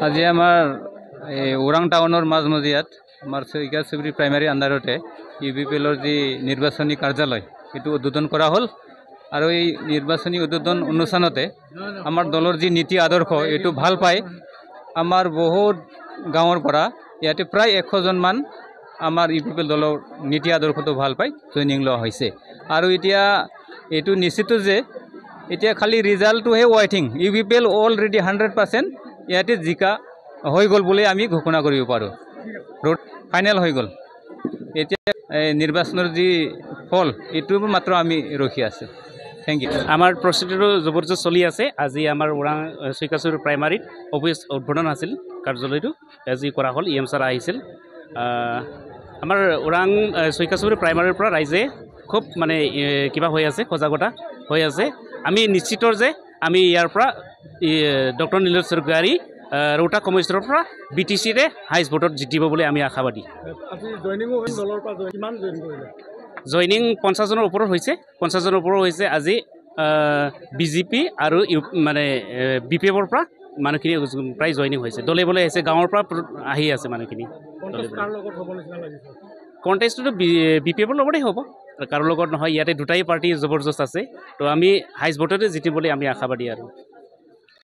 আজি আমাৰ ওৰাং টাউনৰ মাজমজিয়াত আমাৰ চৈকাচুবুৰী প্ৰাইমাৰী আণ্ডাৰতে UPPLৰ যি নিৰ্বাচনী কাৰ্যালয় সেইটো উদ্বোধন কৰা হ'ল আৰু এই নিৰ্বাচনী উদ্বোধন অনুষ্ঠানতে আমাৰ দলৰ যি নীতি আদৰ্শ এইটো ভাল পায় আমাৰ বহুত গাঁৱৰ পৰা ইয়াতে প্ৰায় 100 জন মান আমাৰ UPPL দলৰ নীতি আদৰ্শটো ভাল পায় জইনিং লোৱা হৈছে আৰু এতিয়া এইটো নিশ্চিত যে এতিয়া খালি ৰিজাল্টটোহে ৱাইটিং UPPL অলৰেডি 100% ইয়াতে জিকা হৈ গ'ল বুলি আমি ঘোষণা কৰিব পাৰোঁ ৰোড ফাইনেল হৈ গ'ল এতিয়া নিৰ্বাচনৰ যি ফল এইটো মাত্ৰ আমি ৰখি আছোঁ থ্যাংক ইউ আমাৰ প্ৰস্তুতিটো জবৰদস্ত চলি আছে আজি আমাৰ ওৰাং চৈকাচুবুৰী প্ৰাইমাৰীত অফিচ উদ্বোধন আছিল কাৰ্যালয়টো আজি কৰা হ'ল EM ছাৰ আহিছিল আমাৰ ওৰাং চৈকাচুবুৰী প্ৰাইমাৰীৰ পৰা ৰাইজে খুব মানে কিবা হৈ আছে সজাগতা হৈ আছে আমি নিশ্চিত যে আমি ইয়াৰ পৰা ডক্টৰ নীলেশ স্বৰ্গীয়াৰী ৰৌতা কমিশ্যনৰ পৰা BTCৰে হাইষ্ট ভোটত জিতিব বুলি আমি আশাবাদী জইনিং 50 জনৰ ওপৰত হৈছে 50 জনৰ ওপৰত হৈছে আজি BJP আৰু মানে BPFৰ পৰা মানুহখিনি প্ৰায় জইনিং হৈছে দলে বলে আছে গাঁৱৰ পৰা আহি আছে মানুহখিনি কণ্টেষ্টটো BPFৰ লগতে হ'ব কাৰো লগত নহয় ইয়াতে দুটাই পাৰ্টি জবৰদস্ত আছে তো আমি হাইষ্ট ভোটতে জিতিম বুলি আমি আশাবাদী আৰু